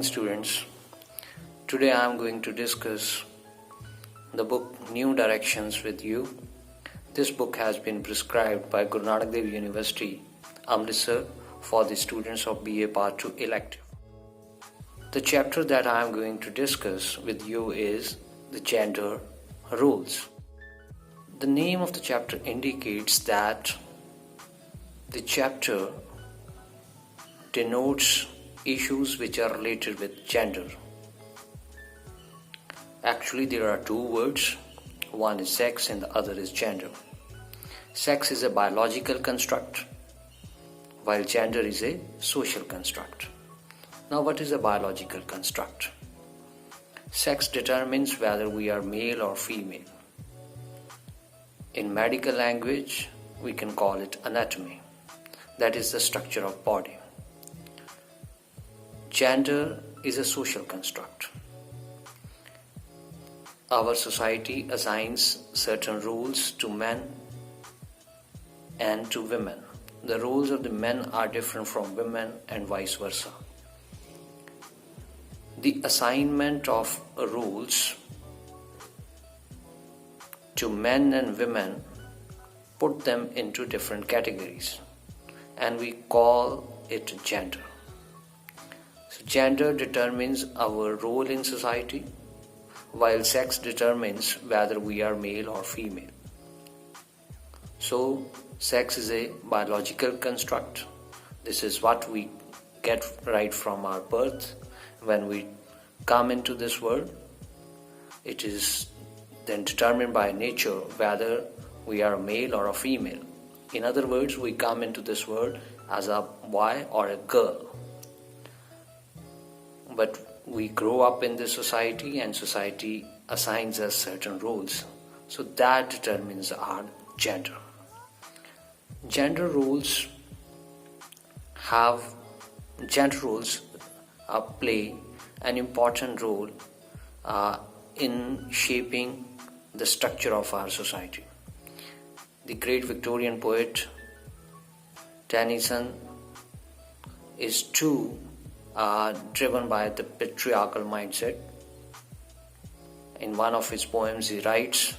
morning, students. Today I am going to discuss the book New Directions with you. This book has been prescribed by Guru Nanak Dev University, Amritsar, for the students of BA Part 2 elective. The chapter that I am going to discuss with you is the gender roles. The name of the chapter indicates that the chapter denotes issues which are related with gender. Actually, there are two words. One is sex and the other is gender. Sex is a biological construct, while gender is a social construct. Now, what is a biological construct? Sex determines whether we are male or female. In medical language, we can call it anatomy. That is the structure of body. Gender is a social construct. Our society assigns certain roles to men and to women. The roles of the men are different from women and vice versa. The assignment of roles to men and women put them into different categories, and we call it gender. So gender determines our role in society, while sex determines whether we are male or female. So sex is a biological construct. This is what we get right from our birth. When we come into this world, it is then determined by nature whether we are a male or a female. In other words, we come into this world as a boy or a girl. But we grow up in this society and society assigns us certain roles. So that determines our gender. Gender roles play an important role in shaping the structure of our society. The great Victorian poet Tennyson is too driven by the patriarchal mindset. In one of his poems, he writes,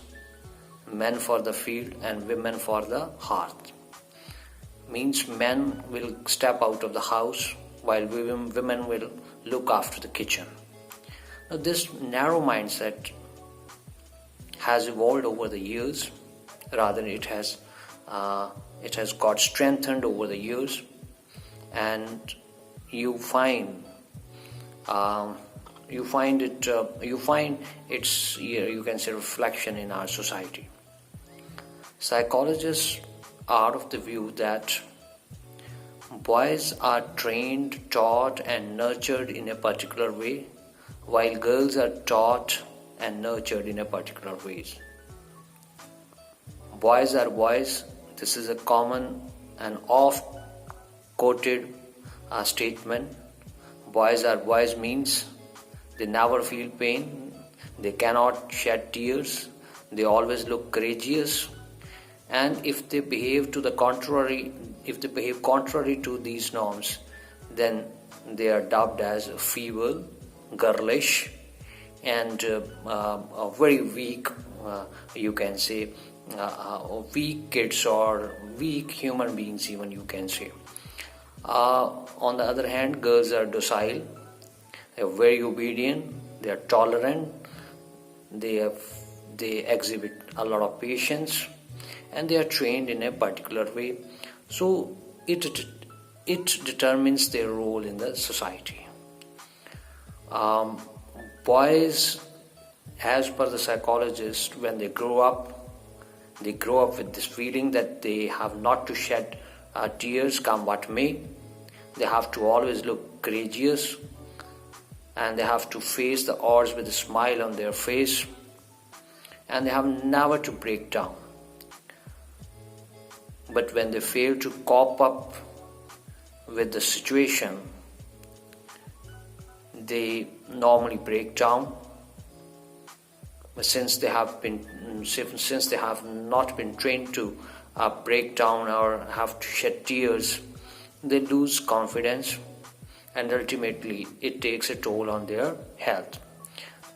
"Men for the field and women for the hearth." Means men will step out of the house while women will look after the kitchen. Now, this narrow mindset has evolved over the years. Rather, it has got strengthened over the years, and you find its you can say reflection in our society. Psychologists are of the view that boys are trained, taught, and nurtured in a particular way, while girls are taught and nurtured in a particular ways. Boys are boys. This is a common and oft-quoted statement. Boys are boys means they never feel pain, they cannot shed tears, they always look courageous, and if they behave contrary to these norms, then they are dubbed as feeble, girlish, and very weak. You can say weak kids or weak human beings, even you can say. On the other hand, girls are docile, they are very obedient, they are tolerant, they exhibit a lot of patience, and they are trained in a particular way. So it determines their role in the society. Boys, as per the psychologist, when they grow up with this feeling that they have not to shed tears come what may. They have to always look courageous, and they have to face the odds with a smile on their face, and they have never to break down. But when they fail to cope up with the situation, they normally break down. But since they have not been trained to break down or have to shed tears, they lose confidence and ultimately it takes a toll on their health.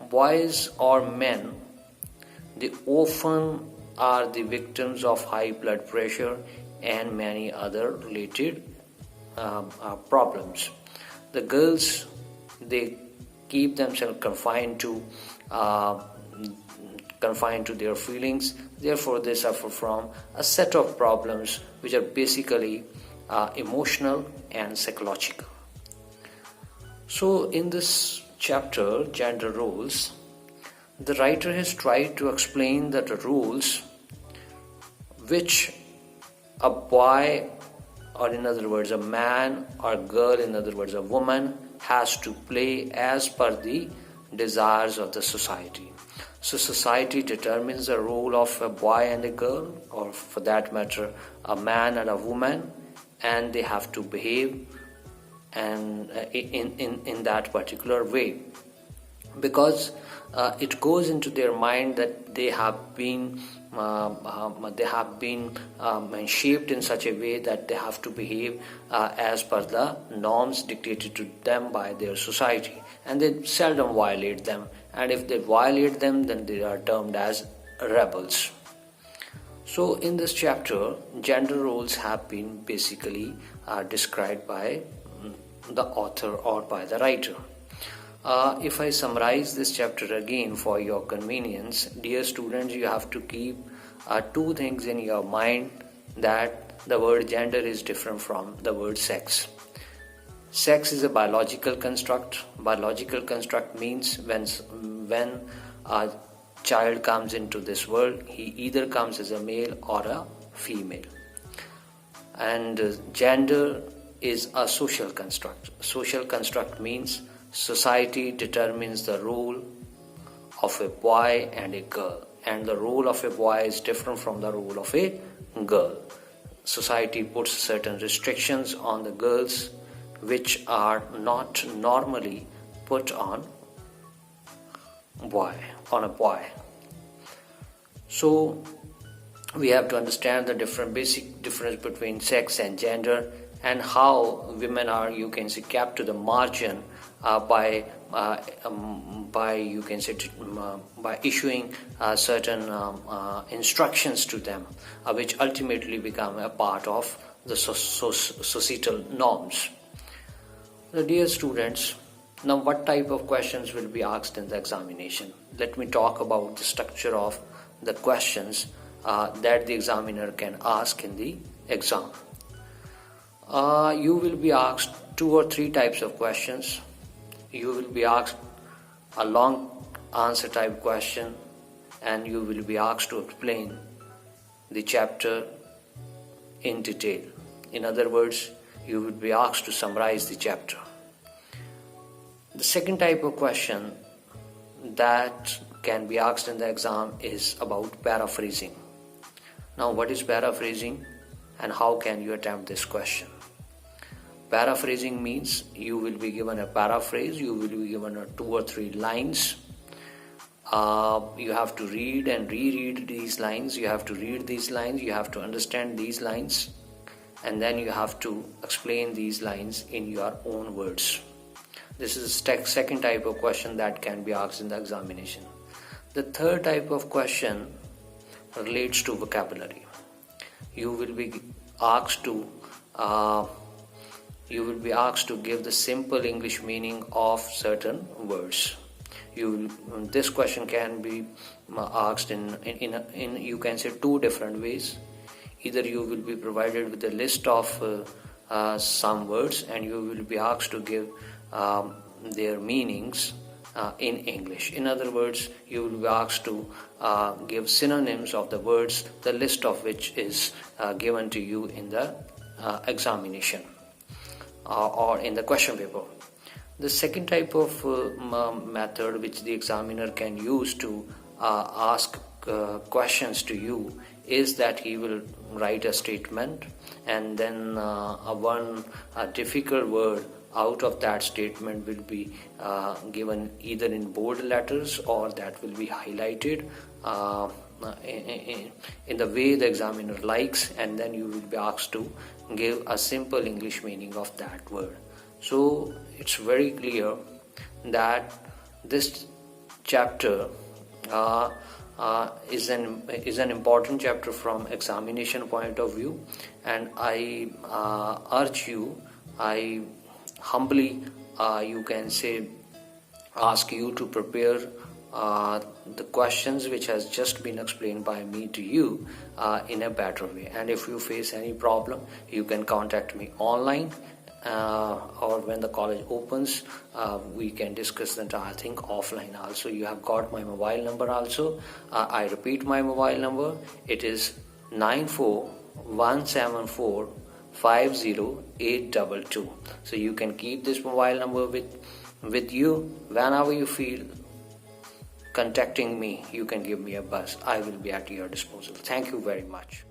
Boys or men, they often are the victims of high blood pressure and many other related problems. The girls, they keep themselves uh, confined to their feelings. Therefore, they suffer from a set of problems which are basically emotional and psychological. So, in this chapter, Gender Roles, the writer has tried to explain that the roles which a boy, or in other words, a man, or girl, in other words, a woman, has to play as per the desires of the society. So society determines the role of a boy and a girl, or for that matter, a man and a woman, and they have to behave and in that particular way, because it goes into their mind that they have been shaped in such a way that they have to behave as per the norms dictated to them by their society, and they seldom violate them, and if they violate them, then they are termed as rebels. So in this chapter, gender roles have been basically described by the author or by the writer. If I summarize this chapter again for your convenience, dear students, you have to keep two things in your mind, that the word gender is different from the word sex. Sex is a biological construct. Biological construct means when a child comes into this world, he either comes as a male or a female. And gender is a social construct. Social construct means society determines the role of a boy and a girl, and the role of a boy is different from the role of a girl. Society puts certain restrictions on the girls which are not normally put on a boy. So we have to understand the basic difference between sex and gender, and how women are, you can say, kept to the margin by issuing certain instructions to them, which ultimately become a part of the societal norms. So dear students, now what type of questions will be asked in the examination? Let me talk about the structure of the questions that the examiner can ask in the exam. You will be asked 2 or 3 types of questions. You will be asked a long answer type question, and you will be asked to explain the chapter in detail. In other words, you will be asked to summarize the chapter. The second type of question that can be asked in the exam is about paraphrasing. Now, what is paraphrasing and how can you attempt this question? Paraphrasing means you will be given a paraphrase, you will be given 2 or 3 lines. You have to read and reread these lines, you have to read these lines, you have to understand these lines, and then you have to explain these lines in your own words. This is the second type of question that can be asked in the examination. The third type of question relates to vocabulary. You will be asked to give the simple English meaning of certain words. This question can be asked in you can say 2 different ways. Either you will be provided with a list of some words, and you will be asked to give their meanings in English. In other words, you will be asked to give synonyms of the words, the list of which is given to you in the examination or in the question paper. The second type of method which the examiner can use to ask questions to you is that he will write a statement, and then a difficult word out of that statement will be given either in bold letters, or that will be highlighted in the way the examiner likes, and then you will be asked to give a simple English meaning of that word. So it's very clear that this chapter is an important chapter from examination point of view, and I urge you, I humbly you can say ask you to prepare the questions which has just been explained by me to you in a better way. And if you face any problem, you can contact me online, or when the college opens, we can discuss the entire thing offline also. You have got my mobile number also. I repeat my mobile number. It is 9417450822. So you can keep this mobile number with you. Whenever you feel contacting me, you can give me a buzz. I will be at your disposal. Thank you very much.